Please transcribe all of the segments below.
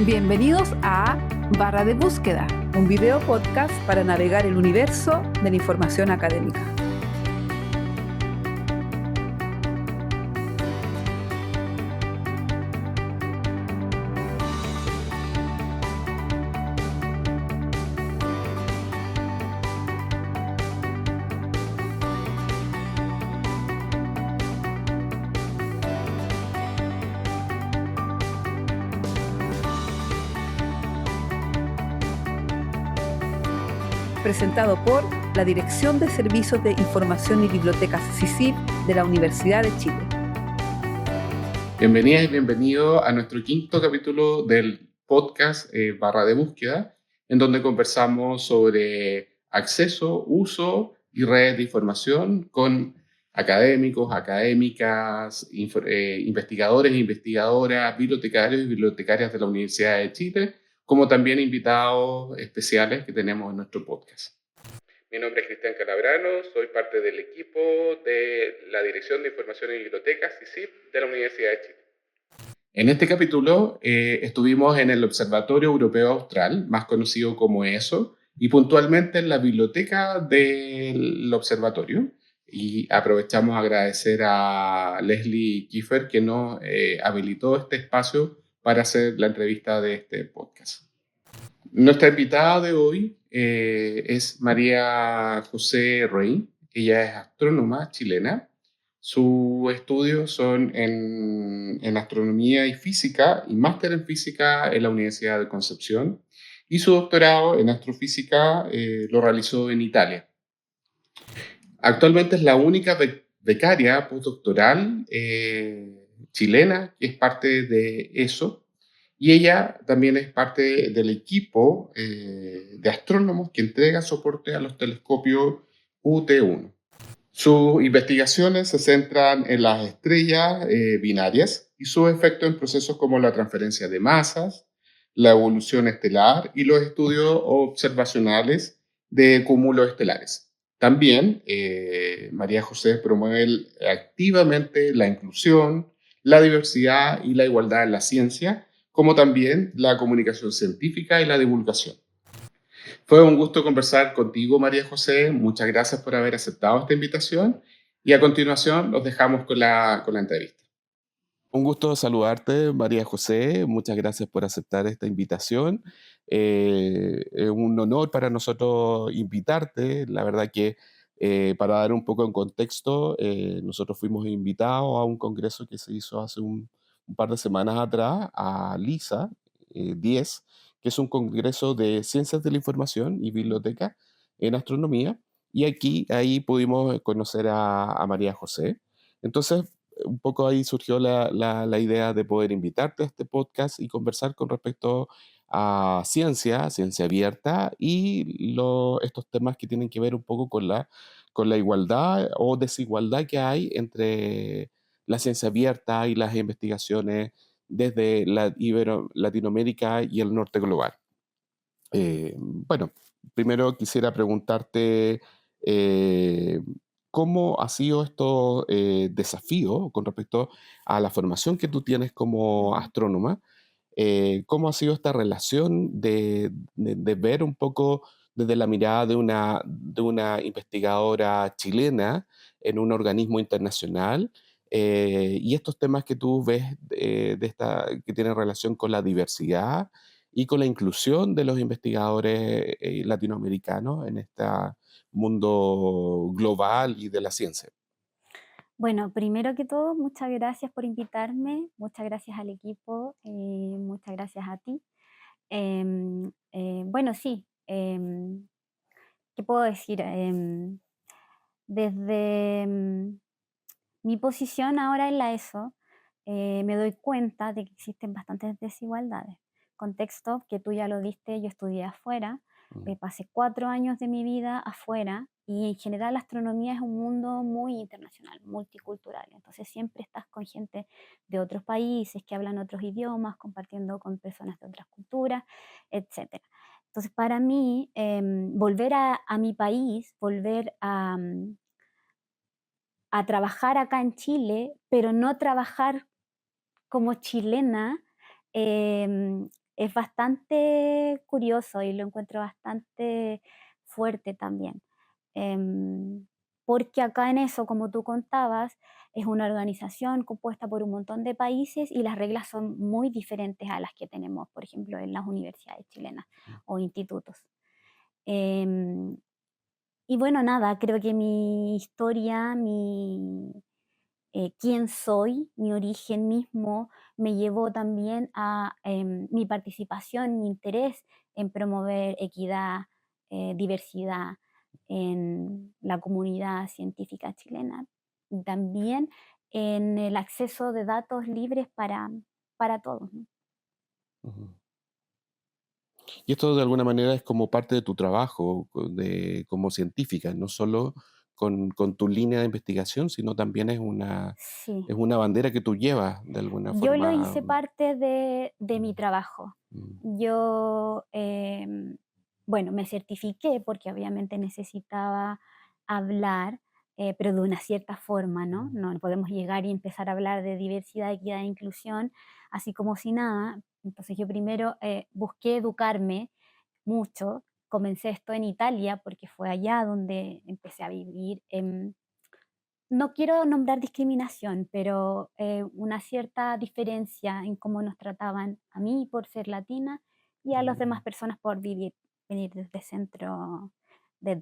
Bienvenidos a Barra de Búsqueda, un video podcast para navegar el universo de la información académica. Presentado por la Dirección de Servicios de Información y Bibliotecas CICIB de la Universidad de Chile. Bienvenidas y bienvenidos a nuestro quinto capítulo del podcast Barra de Búsqueda, en donde conversamos sobre acceso, uso y redes de información con académicos, académicas, investigadores e investigadoras, bibliotecarios y bibliotecarias de la Universidad de Chile, como también invitados especiales que tenemos en nuestro podcast. Mi nombre es Cristian Calabrano, soy parte del equipo de la Dirección de Información y Bibliotecas, CICIB, de la Universidad de Chile. En este capítulo estuvimos en el Observatorio Europeo Austral, más conocido como ESO, y puntualmente en la biblioteca del observatorio. Y aprovechamos a agradecer a Leslie Kiefer que nos habilitó este espacio para hacer la entrevista de este podcast. Nuestra invitada de hoy es María José Rey. Ella es astrónoma chilena. Sus estudios son en astronomía y física y máster en física en la Universidad de Concepción. Y su doctorado en astrofísica lo realizó en Italia. Actualmente es la única becaria postdoctoral chilena que es parte de ESO. Y ella también es parte del equipo de astrónomos que entrega soporte a los telescopios UT1. Sus investigaciones se centran en las estrellas binarias y sus efectos en procesos como la transferencia de masas, la evolución estelar y los estudios observacionales de cúmulos estelares. También María José promueve activamente la inclusión, la diversidad y la igualdad en la ciencia, como también la comunicación científica y la divulgación. Fue un gusto conversar contigo, María José. Muchas gracias por haber aceptado esta invitación. Y a continuación los dejamos con la entrevista. Un gusto saludarte, María José. Muchas gracias por aceptar esta invitación. Es un honor para nosotros invitarte. La verdad que para dar un poco en contexto, nosotros fuimos invitados a un congreso que se hizo hace un par de semanas atrás a LISA 10, que es un congreso de ciencias de la información y biblioteca en astronomía. Y ahí pudimos conocer a María José. Entonces, un poco ahí surgió la idea de poder invitarte a este podcast y conversar con respecto a ciencia abierta y estos temas que tienen que ver un poco con la igualdad o desigualdad que hay entre la ciencia abierta y las investigaciones desde Latinoamérica y el norte global. Bueno, primero quisiera preguntarte eh, cómo ha sido estos desafíos con respecto a la formación que tú tienes como astrónoma. ¿Cómo ha sido esta relación de ver un poco desde la mirada de una investigadora chilena en un organismo internacional? Y estos temas que tú ves que tienen relación con la diversidad y con la inclusión de los investigadores latinoamericanos en este mundo global y de la ciencia. Bueno, primero que todo, muchas gracias por invitarme, muchas gracias al equipo, muchas gracias a ti. Bueno, sí, ¿qué puedo decir? Desde mi posición ahora en la ESO, me doy cuenta de que existen bastantes desigualdades. Contexto que tú ya lo diste, yo estudié afuera, pasé 4 años de mi vida afuera y en general la astronomía es un mundo muy internacional, multicultural. Entonces siempre estás con gente de otros países que hablan otros idiomas, compartiendo con personas de otras culturas, etc. Entonces para mí, volver a mi país, volver a trabajar acá en Chile, pero no trabajar como chilena, es bastante curioso y lo encuentro bastante fuerte también. Em, Porque acá en eso, como tú contabas, es una organización compuesta por un montón de países y las reglas son muy diferentes a las que tenemos, por ejemplo, en las universidades chilenas o institutos. Em, y bueno, nada, creo que mi historia, quién soy, mi origen mismo, me llevó también a mi participación, mi interés en promover equidad, diversidad en la comunidad científica chilena. Y también en el acceso de datos libres para todos, ¿no? Ujú. Y esto de alguna manera es como parte de tu trabajo como científica, no solo con tu línea de investigación, sino también Sí, es una bandera que tú llevas de alguna yo lo forma. hice parte de mi Mm, trabajo. mm, Yo, bueno, me certifiqué porque obviamente necesitaba hablar, pero de una cierta forma, ¿no? mm, No podemos llegar y empezar a hablar de diversidad, equidad e inclusión así como si nada. Entonces yo primero busqué educarme mucho. Comencé esto en Italia porque fue allá donde empecé a vivir. No quiero nombrar discriminación, pero una cierta diferencia en cómo nos trataban a mí por ser latina y a las demás mm, personas por venir desde el centro de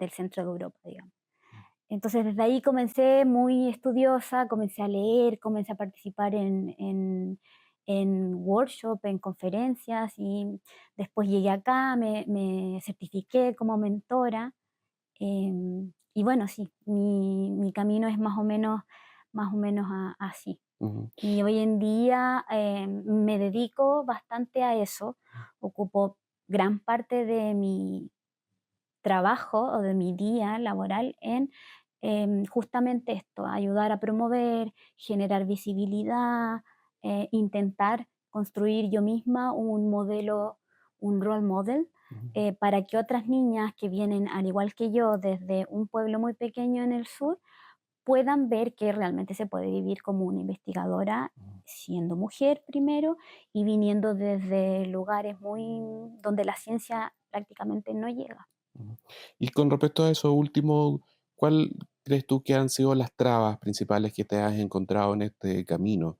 Europa, digamos. Entonces desde ahí comencé muy estudiosa, comencé a leer, comencé a participar en workshop, en conferencias y después llegué acá, me certifiqué como mentora. Y bueno, sí, mi camino es más o menos así. ujú, Y hoy en día me dedico bastante a eso, ocupo gran parte de mi trabajo o de mi día laboral en justamente esto, ayudar a promover, generar visibilidad, intentar construir yo misma un modelo, un role model, ujú, para que otras niñas que vienen al igual que yo desde un pueblo muy pequeño en el sur puedan ver que realmente se puede vivir como una investigadora ujú, siendo mujer primero y viniendo desde lugares muy donde la ciencia prácticamente no llega. ujú. Y con respecto a eso último, ¿cuál crees tú que han sido las trabas principales que te has encontrado en este camino?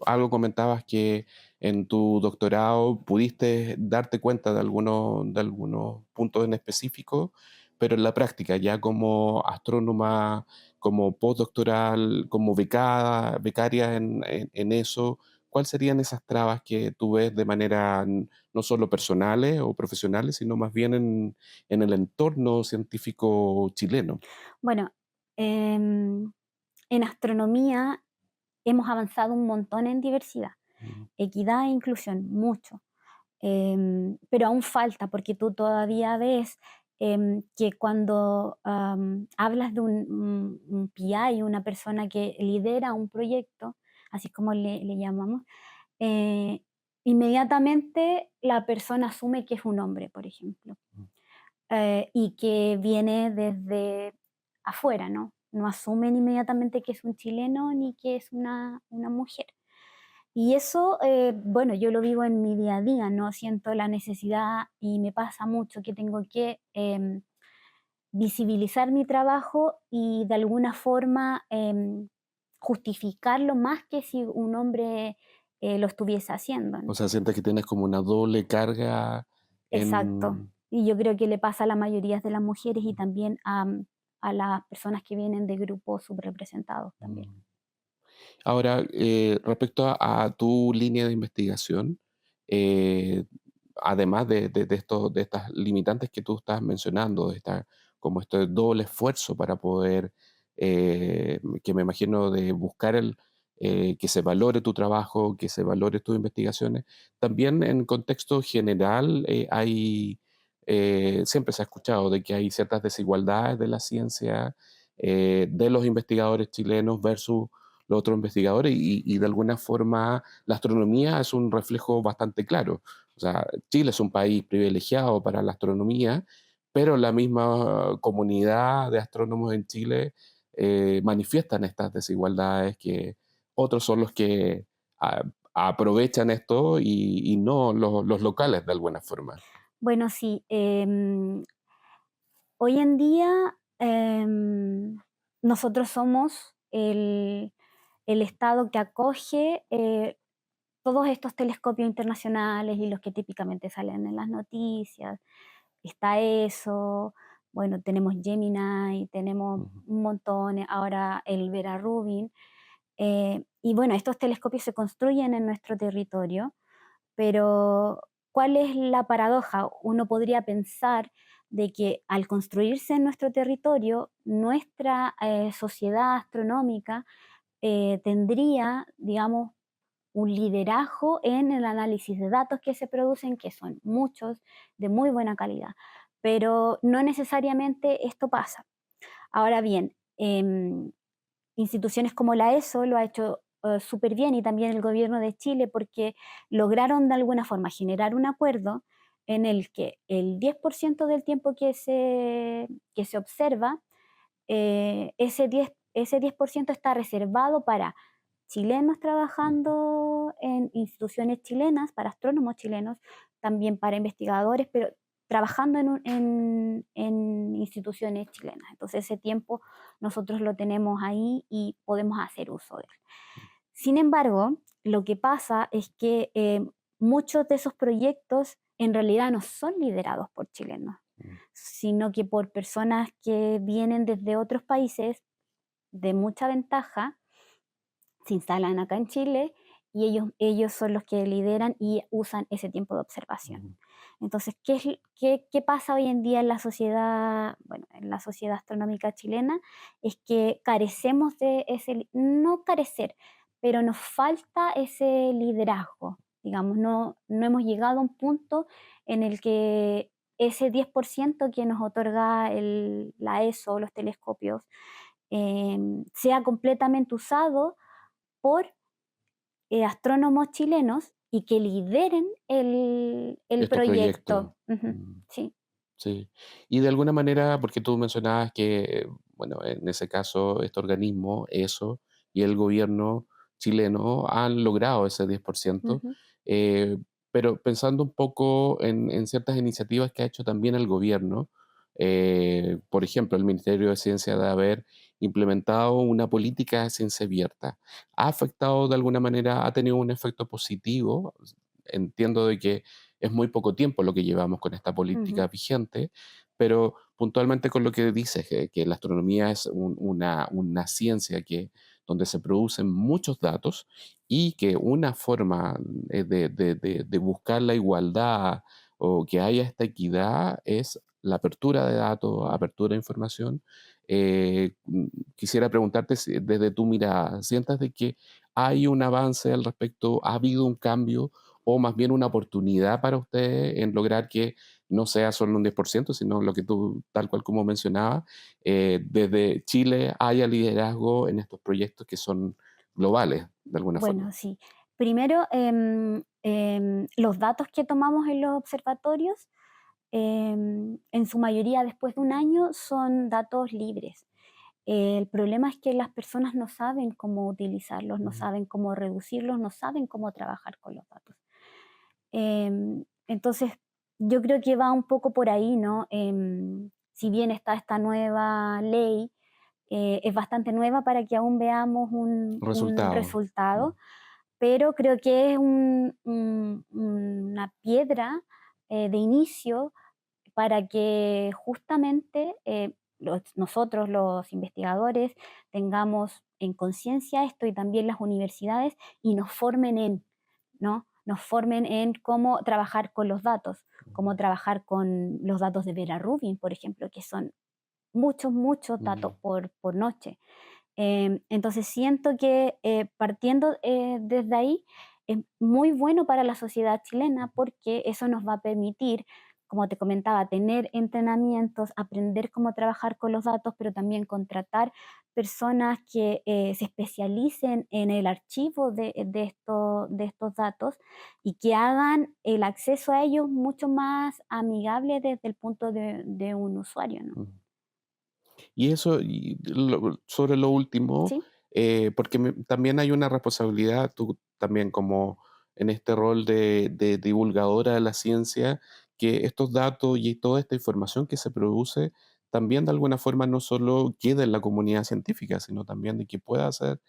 Algo comentabas que en tu doctorado pudiste darte cuenta de algunos puntos en específico, pero en la práctica, ya como astrónoma, como postdoctoral, como becaria en eso, ¿cuáles serían esas trabas que tú ves de manera no solo personales o profesionales, sino más bien en el entorno científico chileno? Bueno, em, en astronomía hemos avanzado un montón en diversidad, Mm, equidad e inclusión, mucho. Pero aún falta, porque tú todavía ves que cuando hablas de un PI, una persona que lidera un proyecto, así como le llamamos, eh, inmediatamente la persona asume que es un hombre, por ejemplo, mm, y que viene desde afuera, ¿no? No asumen inmediatamente que es un chileno ni que es una mujer. Y eso, bueno, yo lo vivo en mi día a día, ¿no? Siento la necesidad y me pasa mucho que tengo que visibilizar mi trabajo y de alguna forma justificarlo más que si un hombre lo estuviese haciendo, o ¿no? sea, sientes que tienes como una doble carga Exacto. en... Y yo creo que le pasa a la mayoría de las mujeres y también a las personas que vienen de grupos subrepresentados también. mm. Ahora, respecto a tu línea de investigación, eh, además de estas limitantes que tú estás mencionando, como este doble esfuerzo para poder, que me imagino de buscar que se valore tu trabajo, que se valore tus investigaciones, también en contexto general siempre se ha escuchado de que hay ciertas desigualdades de la ciencia, de los investigadores chilenos versus los otros investigadores y de alguna forma la astronomía es un reflejo bastante claro. O sea, Chile es un país privilegiado para la astronomía, pero la misma comunidad de astrónomos en Chile manifiestan estas desigualdades que otros son los que aprovechan esto y no los locales de alguna forma. Bueno, sí, hoy en día nosotros somos el estado que acoge todos estos telescopios internacionales y los que típicamente salen en las noticias. Está eso, bueno, tenemos Gemini, tenemos Ujú. un montón, ahora el Vera Rubin. Y bueno, estos telescopios se construyen en nuestro territorio, pero ¿cuál es la paradoja? Uno podría pensar de que al construirse en nuestro territorio, nuestra sociedad astronómica tendría, digamos, un liderazgo en el análisis de datos que se producen, que son muchos, de muy buena calidad. Pero no necesariamente esto pasa. Ahora bien, instituciones como la ESO lo ha hecho súper bien, y también el gobierno de Chile, porque lograron de alguna forma generar un acuerdo en el que el 10% del tiempo que se observa, ese 10% está reservado para chilenos trabajando en instituciones chilenas, para astrónomos chilenos, también para investigadores, pero trabajando en instituciones chilenas. Entonces ese tiempo nosotros lo tenemos ahí y podemos hacer uso de él. Sin embargo, lo que pasa es que muchos de esos proyectos en realidad no son liderados por chilenos, Mm. sino que por personas que vienen desde otros países de mucha ventaja, se instalan acá en Chile y ellos son los que lideran y usan ese tiempo de observación. Ujú. Entonces, ¿qué pasa hoy en día en la sociedad, bueno, en la sociedad astronómica chilena? Es que carecemos de no carecer, pero nos falta ese liderazgo, digamos, no hemos llegado a un punto en el que ese 10% que nos otorga la ESO, los telescopios, sea completamente usado por astrónomos chilenos y que lideren el Estos proyectos. proyecto. Ujú, Mm. sí. Sí. Y de alguna manera, porque tú mencionabas que, bueno, en ese caso, este organismo, ESO, y el gobierno chileno han logrado ese 10%, Ujú, eh, pero pensando un poco en ciertas iniciativas que ha hecho también el gobierno, por ejemplo, el Ministerio de Ciencia de haber implementado una política de ciencia abierta. ¿Ha afectado de alguna manera, ha tenido un efecto positivo? Entiendo de que es muy poco tiempo lo que llevamos con esta ujú. política vigente, pero puntualmente con lo que dices, que la astronomía es una ciencia donde se producen muchos datos y que una forma de buscar la igualdad o que haya esta equidad es la apertura de datos, apertura de información. Eh, mm, Quisiera preguntarte desde tu mirada, ¿sientas de que hay un avance al respecto? ¿Ha habido un cambio o más bien una oportunidad para ustedes en lograr que no sea solo un 10%, sino lo que tú, tal cual como mencionabas, desde Chile haya liderazgo en estos proyectos que son globales, de alguna Bueno, forma? sí. Primero, los datos que tomamos en los observatorios, en su mayoría después de un año, son datos libres. El problema es que las personas no saben cómo utilizarlos, no Ujú. saben cómo reducirlos, no saben cómo trabajar con los datos. Entonces, yo creo que va un poco por ahí, ¿no? Si bien está esta nueva ley, es bastante nueva para que aún veamos un Resultado. Mm. resultado, pero creo que es una piedra de inicio para que justamente nosotros, los investigadores, tengamos en conciencia esto, y también las universidades, y nos formen ¿no? Nos formen en cómo trabajar con los datos, cómo trabajar con los datos de Vera Rubin, por ejemplo, que son muchos, muchos datos Mm. por noche. Entonces siento que partiendo desde ahí es muy bueno para la sociedad chilena, porque eso nos va a permitir, como te comentaba, tener entrenamientos, aprender cómo trabajar con los datos, pero también contratar personas que se especialicen en el archivo de estos datos y que hagan el acceso a ellos mucho más amigable desde el punto de un usuario, ¿no? Mm. Y eso, sobre lo último, Sí. porque también hay una responsabilidad, tú también como en este rol de divulgadora de la ciencia, que estos datos y toda esta información que se produce también de alguna forma no solo quede en la comunidad científica, sino también de que pueda ser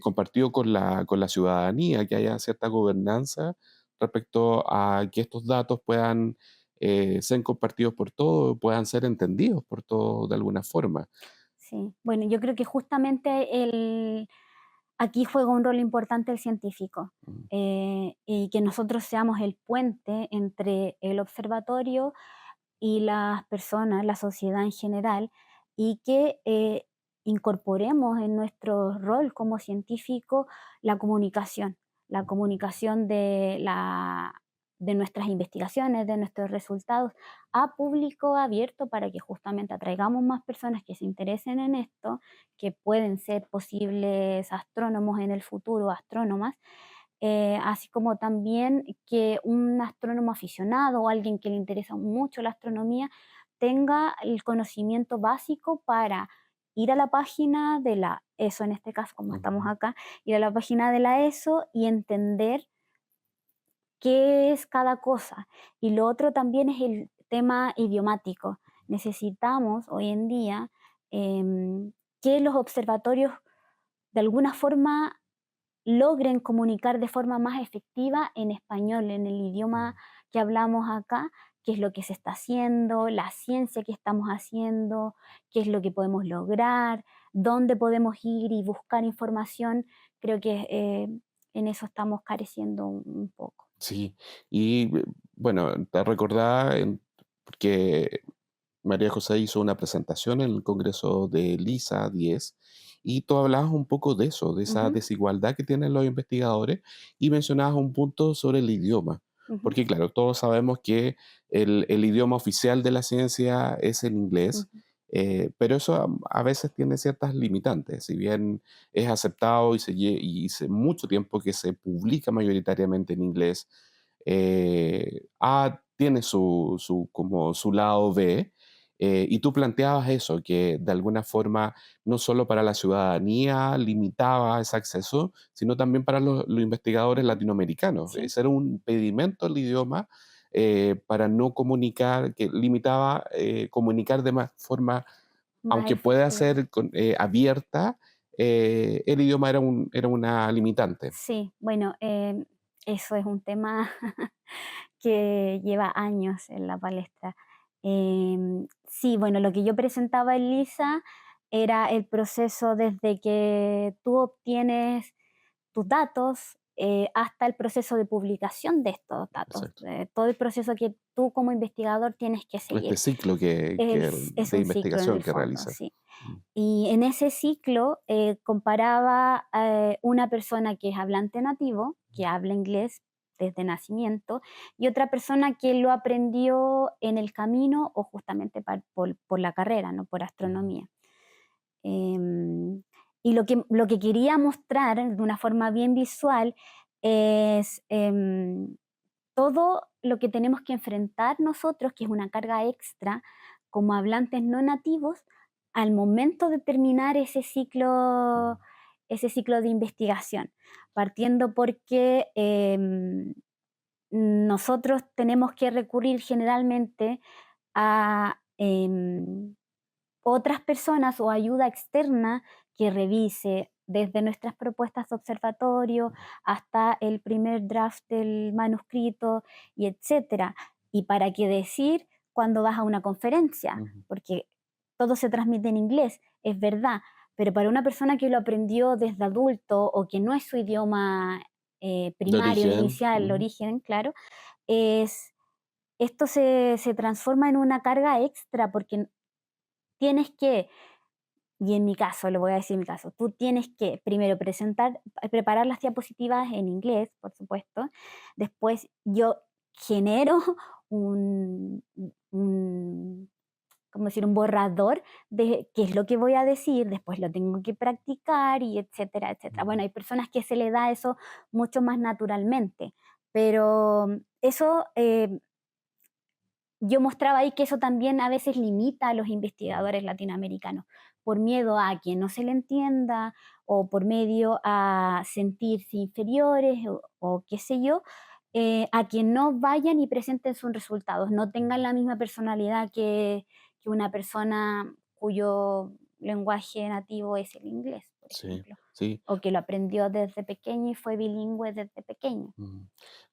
compartido con la ciudadanía, que haya cierta gobernanza respecto a que estos datos puedan ser compartidos por todos, puedan ser entendidos por todos de alguna forma. Sí, bueno, yo creo que justamente aquí juega un rol importante el científico, Mm, y que nosotros seamos el puente entre el observatorio y las personas, la sociedad en general, y que incorporemos en nuestro rol como científico la comunicación de nuestras investigaciones, de nuestros resultados a público abierto para que justamente atraigamos más personas que se interesen en esto, que pueden ser posibles astrónomos en el futuro, astrónomas, así como también que un astrónomo aficionado o alguien que le interesa mucho la astronomía tenga el conocimiento básico para ir a la página de la ESO, en este caso, como estamos ujú, acá, ir a la página de la ESO y entender qué es cada cosa. Y lo otro también es el tema idiomático. Necesitamos hoy en día que los observatorios de alguna forma logren comunicar de forma más efectiva en español, en el idioma mm. que hablamos acá, qué es lo que se está haciendo, la ciencia que estamos haciendo, qué es lo que podemos lograr, dónde podemos ir y buscar información. Creo que en eso estamos careciendo un poco. Sí, y bueno, te recordaba, porque María José hizo una presentación en el Congreso de LISA 10 y tú hablabas un poco de eso, de esa Ujú, desigualdad que tienen los investigadores y mencionabas un punto sobre el idioma, ujú, porque claro, todos sabemos que el idioma oficial de la ciencia es el inglés, ujú. pero eso a veces tiene ciertas limitantes, si bien es aceptado y hace mucho tiempo que se publica mayoritariamente en inglés, tiene como su lado B, y tú planteabas eso, que de alguna forma no solo para la ciudadanía limitaba ese acceso, sino también para los investigadores Ujú. latinoamericanos. Sí, Ese era un impedimento al idioma para no comunicar, que limitaba comunicar de más forma, más aunque pueda efectivo. ser abierta, el idioma era una limitante. Sí, bueno, eso es un tema que lleva años en la palestra. Sí, bueno, lo que yo presentaba en LISA era el proceso desde que tú obtienes tus datos hasta el proceso de publicación de estos datos, Exacto. todo el proceso que tú como investigador tienes que Este seguir. ciclo Es de un ciclo en investigación el que fondo, realiza. sí. Mm, Y en ese ciclo comparaba una persona que es hablante nativo, que habla inglés desde nacimiento, y otra persona que lo aprendió en el camino o justamente por la carrera, no por mm, astronomía. Em, y lo que quería mostrar de una forma bien visual es todo lo que tenemos que enfrentar nosotros, que es una carga extra como hablantes no nativos, al momento de terminar mm, ese ciclo de investigación, partiendo porque nosotros tenemos que recurrir generalmente a otras personas o ayuda externa que revise desde nuestras propuestas de observatorio hasta el primer draft del manuscrito y etcétera. Y para qué decir cuando vas a una conferencia, mm, porque todo se transmite en inglés, es verdad, pero para una persona que lo aprendió desde adulto o que no es su idioma de primario, origen. inicial, el Mm, origen, claro, es, esto se transforma en una carga extra porque tienes que, y en mi caso, lo voy a decir en mi caso, tú tienes que primero preparar las diapositivas en inglés, por supuesto. Después yo genero un, un, ¿cómo decir? Un borrador de qué es lo que voy a decir, después lo tengo que practicar y etcétera, etcétera. mm, Bueno, hay personas que se le da eso mucho más naturalmente, pero eso yo mostraba ahí que eso también a veces limita a los mm, investigadores latinoamericanos por miedo a que no se le entienda o por medio a sentirse inferiores o qué sé yo, a que no vayan y presenten sus resultados, no tengan la misma personalidad que una persona cuyo lenguaje nativo es el inglés, por Sí, ejemplo, sí. o que lo aprendió desde pequeño y fue bilingüe desde pequeño. Mm.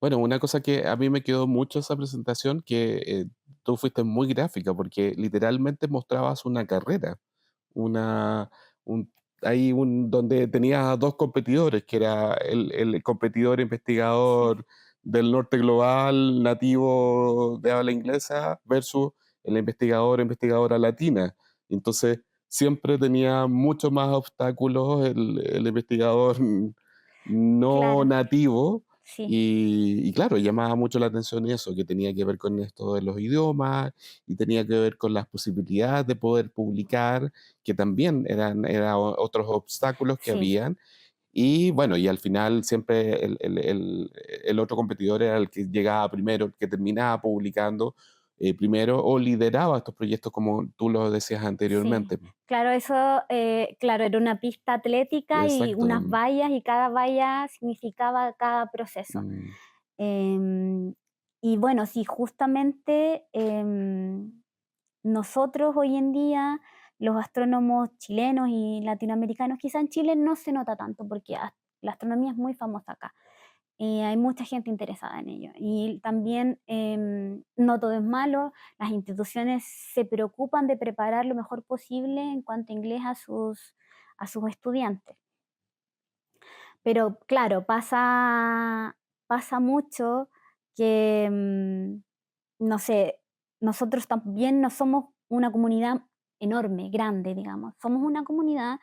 Bueno, una cosa que a mí me quedó mucho esa presentación, que tú fuiste muy gráfica, porque literalmente mostrabas una carrera, una, un, donde tenías a dos competidores, que era el competidor Sí, investigador del norte global nativo de habla inglesa versus el investigador investigadora latina. Entonces, siempre tenía mucho más obstáculos el investigador no claro, nativo. sí, Y claro, llamaba mucho la atención eso, que tenía que ver con esto de los idiomas y tenía que ver con las posibilidades de poder publicar, que también eran otros obstáculos que sí. habían. Y bueno, y al final siempre el otro competidor era el que llegaba primero, el que terminaba publicando primero o lideraba estos proyectos como tú lo decías Sí, anteriormente. claro, eso, claro, era una pista atlética y Exacto. unas vallas y cada valla significaba cada proceso. Mm, Em, y bueno, sí, justamente nosotros hoy en día, los astrónomos chilenos y latinoamericanos, quizá en Chile no se nota tanto porque la astronomía es muy famosa acá. Y hay mucha gente interesada en ello. Y también no todo es malo, las instituciones se preocupan de preparar lo mejor posible en cuanto a inglés a sus estudiantes. Pero claro, pasa mucho que, no sé, nosotros también no somos una comunidad enorme, grande, digamos. Somos una comunidad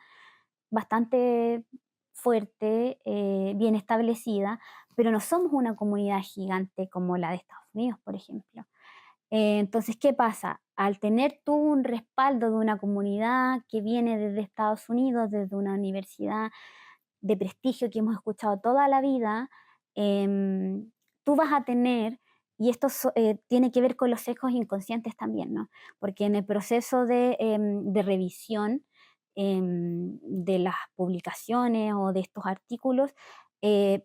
bastante fuerte, bien establecida, pero no somos una comunidad gigante como la de Estados Unidos, por ejemplo. Entonces, ¿qué pasa? Al tener tú un respaldo de una comunidad que viene desde Estados Unidos, desde una universidad de prestigio que hemos escuchado toda la vida, tú vas a tener, y esto tiene que ver con los sesgos inconscientes también, ¿no? Porque en el proceso de revisión de las publicaciones o de estos artículos,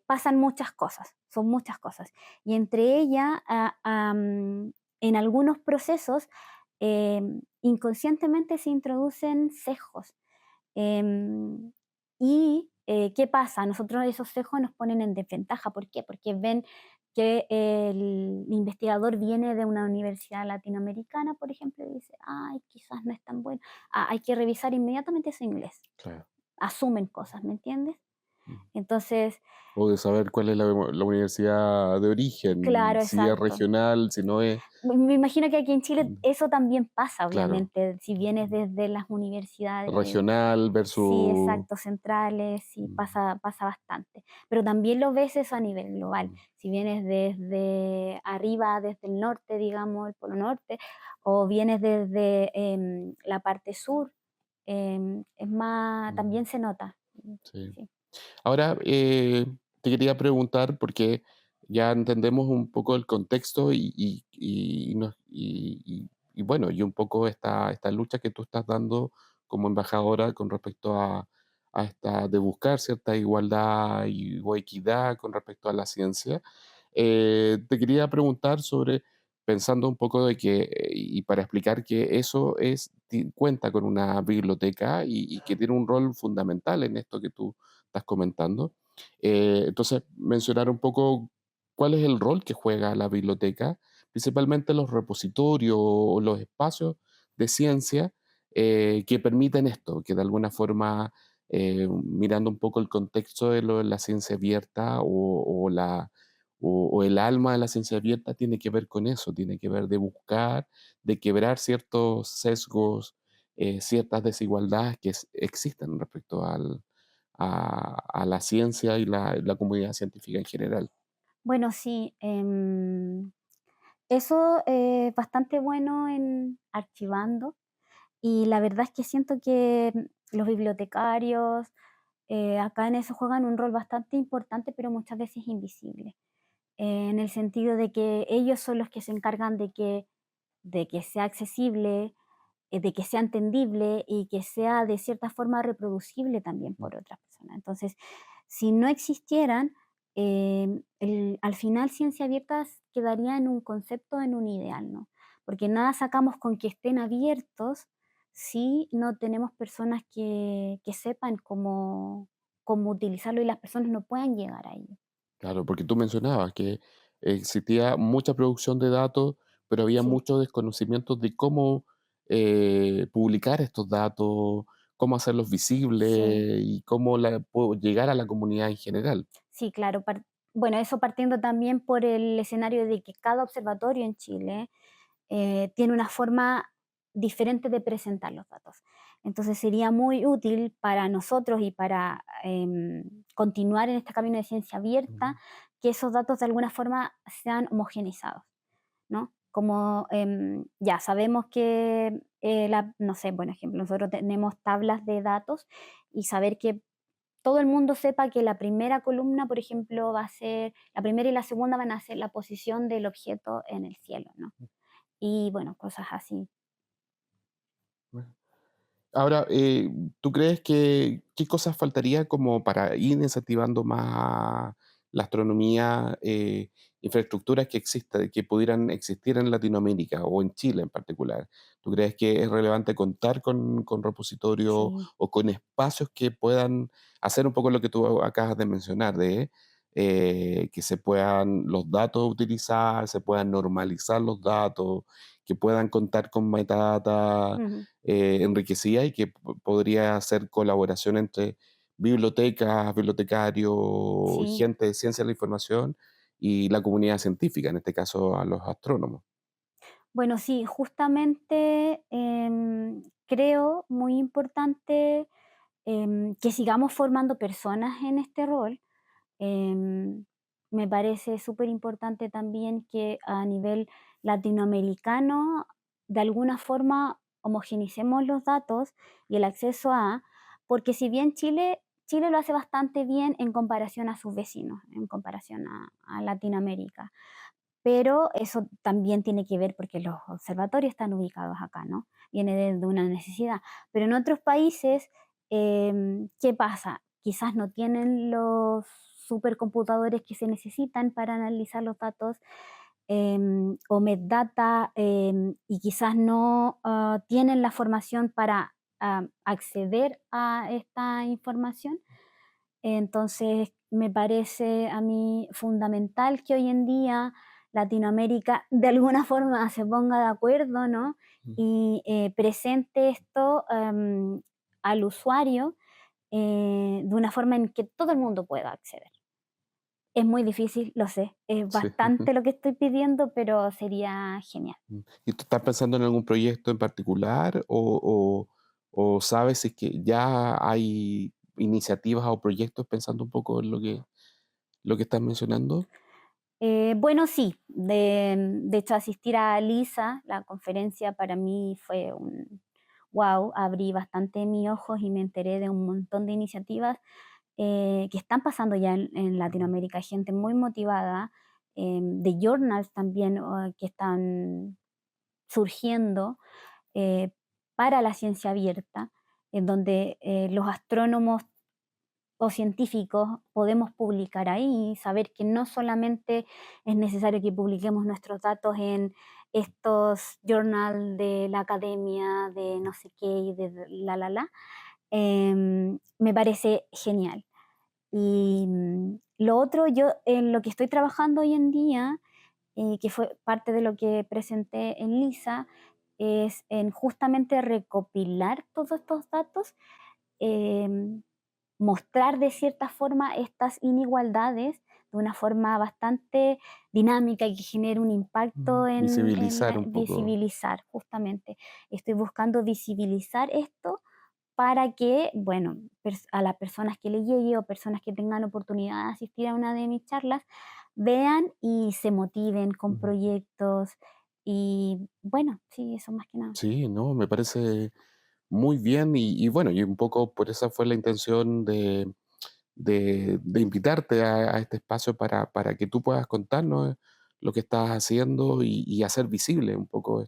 pasan muchas cosas, son muchas cosas. Y entre ellas, en algunos procesos, inconscientemente se introducen sesgos. Y ¿qué pasa? Nosotros esos sesgos nos ponen en desventaja. ¿Por qué? Porque ven que el investigador viene de una universidad latinoamericana, por ejemplo, y dice, ay, quizás no es tan bueno. Hay que revisar inmediatamente su inglés. claro. Asumen cosas, ¿me entiendes? Mm. Entonces, O de saber cuál es la universidad de origen, claro, si es exacto. regional, si no es. Me imagino que aquí en Chile Mm, eso también pasa, claro. obviamente, si vienes desde las universidades. Regional Sí, versus. exacto, centrales, sí, Mm, pasa bastante. Pero también lo ves eso a nivel global. mm, Si vienes desde arriba, desde el norte, digamos, el polo norte, o vienes desde la parte sur, es más, mm, también se nota. sí. Sí, Ahora, te quería preguntar, porque ya entendemos un poco el contexto y bueno, y un poco esta lucha que tú estás dando como embajadora con respecto a esta de buscar cierta igualdad o equidad con respecto a la ciencia. Te quería preguntar sobre, pensando un poco de que, y para explicar que eso cuenta con una biblioteca y que tiene un rol fundamental en esto que tú estás comentando. Entonces, mencionar un poco cuál es el rol que juega la biblioteca, principalmente los repositorios o los espacios de ciencia que permiten esto, que de alguna forma, mirando un poco el contexto de la ciencia abierta o el alma de la ciencia abierta tiene que ver con eso, tiene que ver de buscar, de quebrar ciertos sesgos, ciertas desigualdades que existen respecto a la ciencia y la comunidad científica en general. bueno, sí, eso es bastante bueno en archivando. Y la verdad es que siento que los bibliotecarios acá en eso juegan un rol bastante importante, pero muchas veces invisible, en el sentido de que ellos son los que se encargan de que sea accesible, de que sea entendible y que sea de cierta forma reproducible también por otras personas. Entonces, si no existieran, al final ciencia abierta quedaría en un concepto, en un ideal, ¿no? Porque nada sacamos con que estén abiertos si no tenemos personas que sepan cómo utilizarlo y las personas no puedan llegar a ello. Claro, porque tú mencionabas que existía mucha producción de datos, pero había Sí, mucho desconocimiento de cómo publicar estos datos, cómo hacerlos sí. visibles y cómo llegar a la comunidad en general. Sí, claro. Bueno, eso partiendo también por el escenario de que cada observatorio en Chile tiene una forma diferente de presentar los datos. Entonces sería muy útil para nosotros y para continuar en este camino de ciencia abierta Mm. que esos datos de alguna forma sean homogeneizados, ¿no? Como ya sabemos que, no sé, por ejemplo, nosotros tenemos tablas de datos y saber que todo el mundo sepa que la primera columna, por ejemplo, va a ser, la primera y la segunda van a ser la posición del objeto en el cielo, ¿no? Y bueno, cosas así. Ahora, ¿tú crees que qué cosas faltaría como para ir incentivando más la astronomía, infraestructuras que pudieran existir en Latinoamérica o en Chile en particular? ¿Tú crees que es relevante contar con repositorios Sí, o con espacios que puedan hacer un poco lo que tú acabas de mencionar, de que se puedan los datos utilizar, se puedan normalizar los datos, que puedan contar con metadata ujú, enriquecida y que podría hacer colaboración entre bibliotecas, bibliotecarios, sí. gente de ciencia de la información y la comunidad científica, en este caso a los astrónomos. Bueno, sí, justamente creo muy importante que sigamos formando personas en este rol. Em, Me parece súper importante también que a nivel latinoamericano, de alguna forma, homogeneicemos los datos y el acceso porque si bien Chile lo hace bastante bien en comparación a sus vecinos, en comparación a Latinoamérica, pero eso también tiene que ver porque los observatorios están ubicados acá, ¿no? Viene de una necesidad. Pero en otros países, ¿qué pasa? Quizás no tienen los supercomputadores que se necesitan para analizar los datos o metadata y quizás no tienen la formación para acceder a esta información. Entonces, me parece a mí fundamental que hoy en día Latinoamérica de alguna forma se ponga de acuerdo, ¿no? Mm. Y presente esto al usuario de una forma en que todo el mundo pueda acceder. Es muy difícil, lo sé, es Sí. bastante lo que estoy pidiendo, pero sería genial. ¿Y tú estás pensando en algún proyecto en particular o sabes si es que ya hay iniciativas o proyectos pensando un poco en lo que estás mencionando? Bueno, sí, de hecho asistir a LISA, la conferencia para mí fue un wow, abrí bastante mis ojos y me enteré de un montón de iniciativas que están pasando ya en Latinoamérica, gente muy motivada, de journals también que están surgiendo eh, para la ciencia abierta, en donde los astrónomos o científicos podemos publicar ahí, saber que no solamente es necesario que publiquemos nuestros datos en estos journals de la academia, de no sé qué y de la, me parece genial. Y lo otro, yo en lo que estoy trabajando hoy en día, que fue parte de lo que presenté en LISA, es en justamente recopilar todos estos datos, em, mostrar de cierta forma estas inigualdades de una forma bastante dinámica y que genere un impacto Visibilizar un poco. visibilizar, justamente. Estoy buscando visibilizar esto para que, bueno, a las personas que le llegue o personas que tengan oportunidad de asistir a una de mis charlas, vean y se motiven con Ujú. proyectos y bueno, sí, eso más que nada. Sí, no, me parece muy bien y bueno, y un poco por esa fue la intención de invitarte a este espacio para que tú puedas contarnos lo que estás haciendo y hacer visible un poco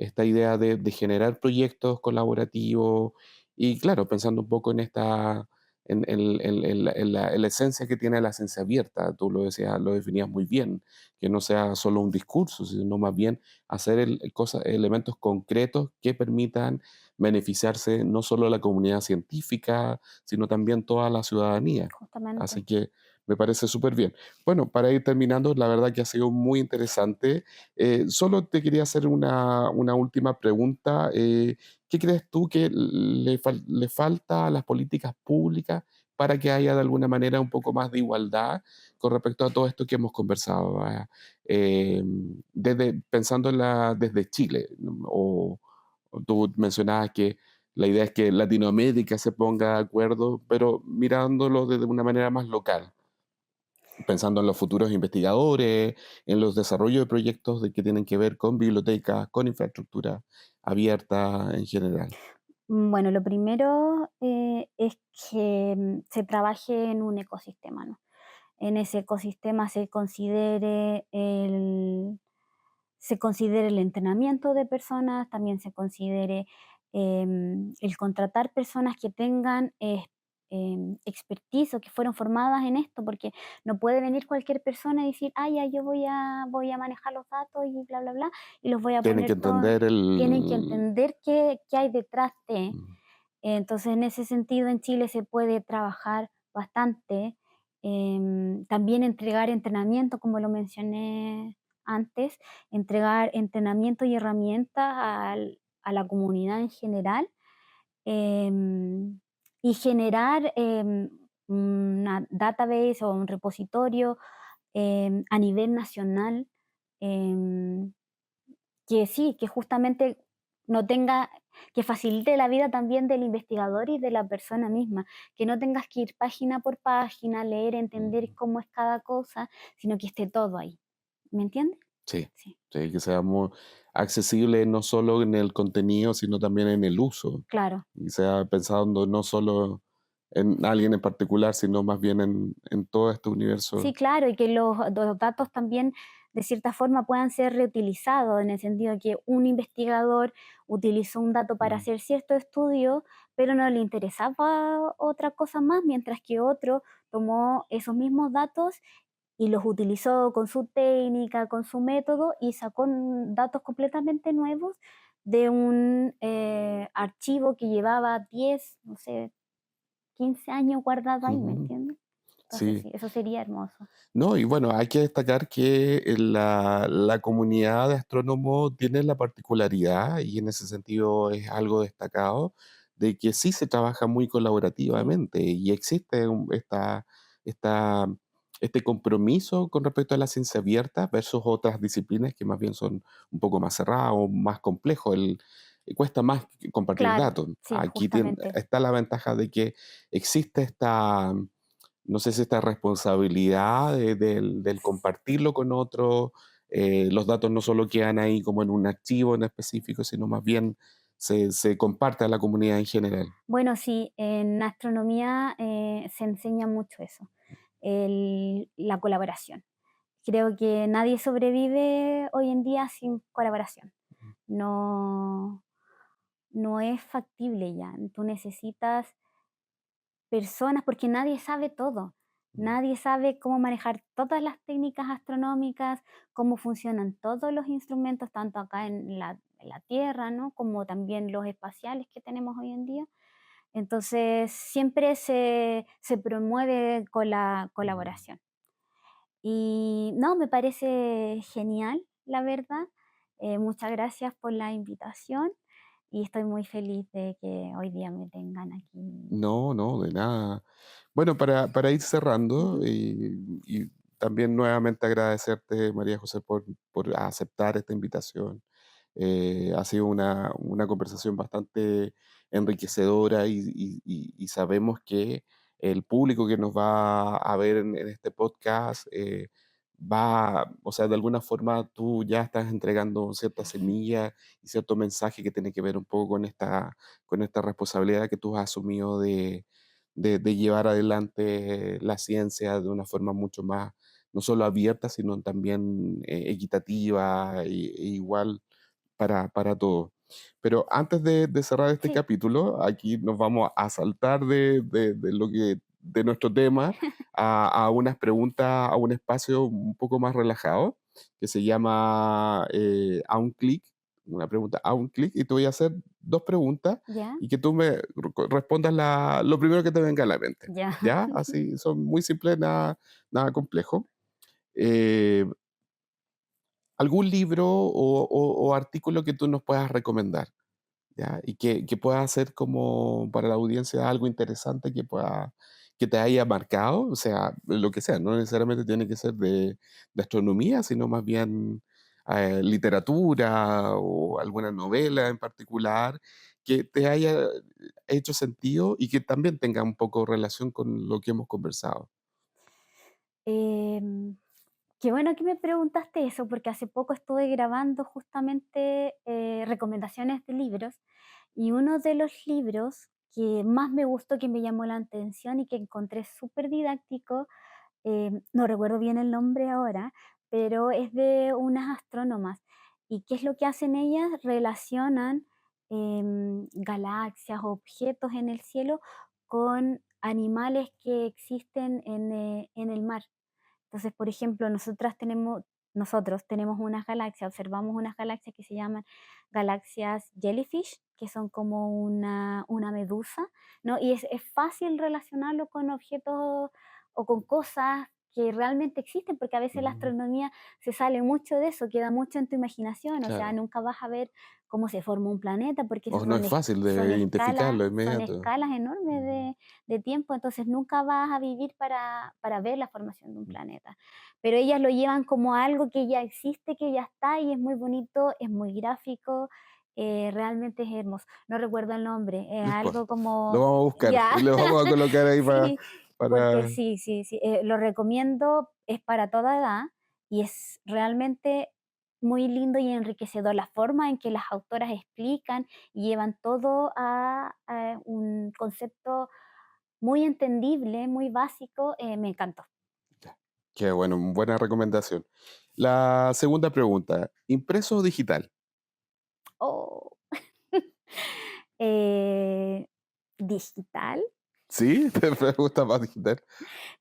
esta idea de generar proyectos colaborativos y claro, pensando un poco en esta, en la esencia que tiene la ciencia abierta, tú lo decías, lo definías muy bien, que no sea solo un discurso, sino más bien hacer cosas, elementos concretos que permitan beneficiarse no solo a la comunidad científica, sino también toda la ciudadanía. Así Justamente. que me parece súper bien. Bueno, para ir terminando, la verdad que ha sido muy interesante. Solo te quería hacer una última pregunta. ¿Qué crees tú que le falta a las políticas públicas para que haya de alguna manera un poco más de igualdad con respecto a todo esto que hemos conversado? Pensando desde Chile, ¿no? O tú mencionabas que la idea es que Latinoamérica se ponga de acuerdo, pero mirándolo desde una manera más local, pensando en los futuros investigadores, en los desarrollos de proyectos que tienen que ver con bibliotecas, con infraestructura abierta en general. Bueno, lo primero es que se trabaje en un ecosistema, ¿no? En ese ecosistema se considere el entrenamiento de personas, también se considere el contratar personas que tengan expertise o que fueron formadas en esto, porque no puede venir cualquier persona y decir, ah, ya, yo voy a manejar los datos y bla, bla, bla, y los voy a Tienen poner que todos. entender Tienen que el... entender qué hay detrás de. mm, Entonces, en ese sentido, en Chile se puede trabajar bastante. También entregar entrenamiento, como lo mencioné antes, entregar entrenamiento y herramientas a la comunidad en general, em, y generar una database o un repositorio a nivel nacional, em, que sí, que justamente no tenga que facilite la vida también del investigador y de la persona misma, que no tengas que ir página por página, leer, entender mm, cómo es cada cosa, sino que esté todo ahí. ¿Me entiendes? sí, Sí, sí, que sea muy accesible no solo en el contenido, sino también en el uso. claro. Y sea pensando no solo en alguien en particular, sino más bien en todo este Sí, universo. claro, y que los datos también de cierta forma puedan ser reutilizados, en el sentido de que un investigador utilizó un dato para Mm, hacer cierto estudio, pero no le interesaba otra cosa más, mientras que otro tomó esos mismos datos y los utilizó con su técnica, con su método y sacó datos completamente nuevos de un archivo que llevaba 10, no sé, 15 años guardado ahí, ¿me ujú, entiendes? Entonces sí. sí, eso sería hermoso. No, y bueno, hay que destacar que la comunidad de astrónomos tiene la particularidad, y en ese sentido es algo destacado, de que sí se trabaja muy Sí, colaborativamente y existe esta, este compromiso con respecto a la ciencia abierta versus otras disciplinas que más bien son un poco más cerradas o más complejos. Cuesta más compartir claro, datos. sí, Aquí justamente. está la ventaja de que existe esta, no sé si esta responsabilidad del compartirlo con otros, los datos no solo quedan ahí como en un archivo en específico, sino más bien se comparte a la comunidad en general. Bueno, sí, en astronomía se enseña mucho eso, la colaboración. Creo que nadie sobrevive hoy en día sin colaboración. No, no es factible ya. Tú necesitas personas porque nadie sabe todo. Mm, Nadie sabe cómo manejar todas las técnicas astronómicas, cómo funcionan todos los instrumentos, tanto acá en la Tierra, ¿no? Como también los espaciales que tenemos hoy en día. Entonces, siempre se promueve con la mm. colaboración. Y no, me parece genial, la verdad. Muchas gracias por la invitación y estoy muy feliz de que hoy día me tengan aquí. No, no, de nada. Bueno, para ir cerrando, Ujú. y también nuevamente agradecerte, María José, por aceptar esta invitación. Ha sido una conversación bastante enriquecedora y sabemos que el público que nos va a ver en este podcast o sea, de alguna forma tú ya estás entregando cierta semilla y cierto mensaje que tiene que ver un poco con esta responsabilidad que tú has asumido de llevar adelante la ciencia de una forma mucho más, no solo abierta, sino también equitativa e igual para todo. Pero antes de cerrar este Sí, capítulo, aquí nos vamos a saltar de nuestro tema a unas preguntas, a un espacio un poco más relajado, que se llama A un clic, una pregunta a un clic, y te voy a hacer dos preguntas ya, y que tú me respondas lo primero que te venga a la mente. ya. ¿Ya? Así son muy simples, nada complejo. Eh, ¿Algún libro o artículo que tú nos puedas recomendar? ¿Ya? Y que pueda ser como para la audiencia algo interesante que te haya marcado, o sea, lo que sea, no necesariamente tiene que ser de astronomía, sino más bien literatura o alguna novela en particular que te haya hecho sentido y que también tenga un poco relación con lo que hemos conversado. Em, Qué bueno que me preguntaste eso, porque hace poco estuve grabando justamente recomendaciones de libros y uno de los libros que más me gustó, que me llamó la atención y que encontré súper didáctico, no recuerdo bien el nombre ahora, pero es de unas astrónomas. ¿Y qué es lo que hacen ellas? Relacionan galaxias, objetos en el cielo con animales que existen en el mar. Entonces, por ejemplo, nosotros tenemos unas galaxias, observamos unas galaxias que se llaman galaxias jellyfish, que son como una medusa, ¿no? Y es fácil relacionarlo con objetos o con cosas que realmente existen, porque a veces la Mm, astronomía se sale mucho de eso, queda mucho en tu imaginación, o sea, claro. nunca vas a ver cómo se forma un planeta, porque O esas no es fácil de identificarlo son inmediato. escalas enormes Mm, de tiempo, entonces nunca vas a vivir para ver la formación de un planeta. Pero ellas lo llevan como algo que ya existe, que ya está y es muy bonito, es muy gráfico, realmente es hermoso. No recuerdo el nombre, es no algo importa. Lo como, vamos a buscar ya, y lo vamos a colocar ahí sí, porque para... sí, sí, sí, lo recomiendo, es para toda edad y es realmente muy lindo y enriquecedor la forma en que las autoras explican y llevan todo a un concepto muy entendible, muy básico, me encantó. Qué bueno, buena recomendación. La segunda pregunta, ¿impreso o digital? Oh, eh, digital, ¿Sí? ¿Te gusta más digital?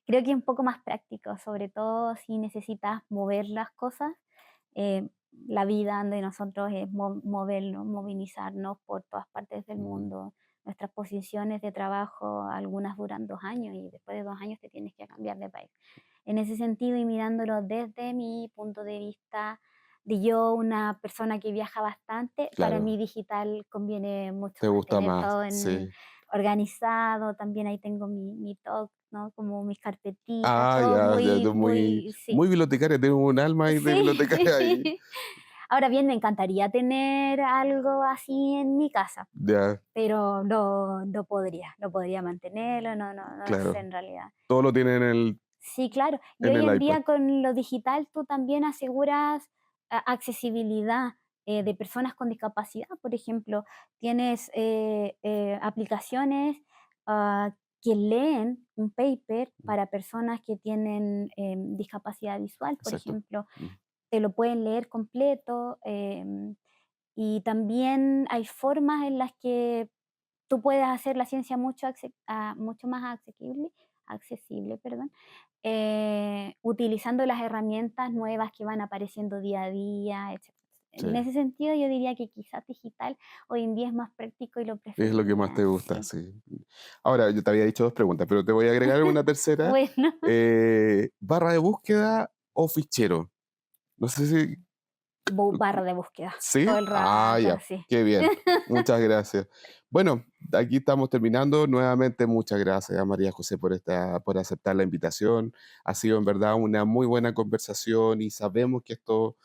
creo que es un poco más práctico, sobre todo si necesitas mover las cosas. La vida de nosotros es movernos, movilizarnos por todas partes del Mm, mundo. Nuestras posiciones de trabajo, algunas duran 2 años y después de 2 años te tienes que cambiar de país. En ese sentido y mirándolo desde mi punto de vista de yo, una persona que viaja bastante, para mí claro, digital conviene mucho te más gusta tener más, todo sí. organizado, también ahí tengo mi TOC, ¿no? Como mis carpetitas, Ah, todo ya, ya, muy, tú muy, muy, sí. muy bibliotecaria, tengo un alma ahí de Sí. bibliotecaria ahí. Ahora bien, me encantaría tener algo así en mi casa, Ya, pero no podría mantenerlo, no sé claro. en realidad. Todo lo tiene en el, Sí, claro. Y en hoy el en iPad. día con lo digital tú también aseguras accesibilidad de personas con discapacidad. Por ejemplo, tienes aplicaciones que leen un paper Mm, para personas que tienen discapacidad visual, por exacto. ejemplo. Mm, Te lo pueden leer completo. Y también hay formas en las que tú puedes hacer la ciencia mucho más accesible, perdón, utilizando las herramientas nuevas que van apareciendo día a día, etcétera. sí, En ese sentido, yo diría que quizás digital hoy en día es más práctico y lo es lo que más preferiría, te gusta, sí. sí. Ahora, yo te había dicho dos preguntas, pero te voy a agregar una tercera. Bueno, ¿Barra de búsqueda o fichero? No sé si... barra de búsqueda, ¿Sí? todo el Ah, rato, ya, sí. qué bien. Muchas gracias. Bueno, aquí estamos terminando. Nuevamente, muchas gracias a María José por aceptar la invitación. Ha sido en verdad una muy buena conversación y sabemos que esto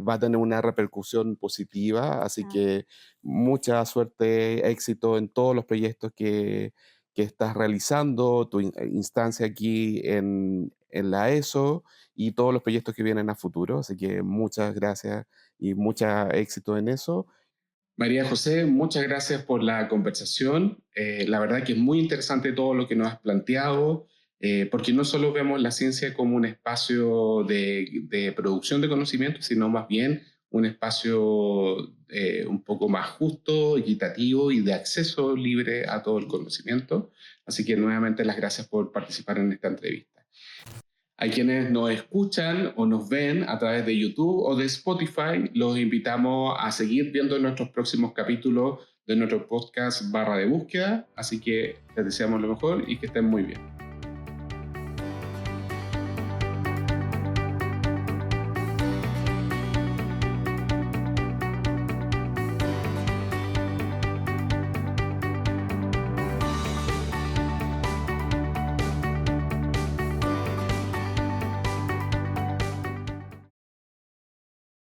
va a tener una repercusión positiva. Así Ah, que mucha suerte, éxito en todos los proyectos que estás realizando, tu instancia aquí en la ESO y todos los proyectos que vienen a futuro. Así que muchas gracias y mucho éxito en eso. María José, muchas gracias por la conversación. La verdad que es muy interesante todo lo que nos has planteado, porque no solo vemos la ciencia como un espacio de producción de conocimiento, sino más bien un espacio un poco más justo, equitativo y de acceso libre a todo el conocimiento. Así que nuevamente las gracias por participar en esta entrevista. A quienes nos escuchan o nos ven a través de YouTube o de Spotify, los invitamos a seguir viendo nuestros próximos capítulos de nuestro podcast Barra de Búsqueda. Así que les deseamos lo mejor y que estén muy bien.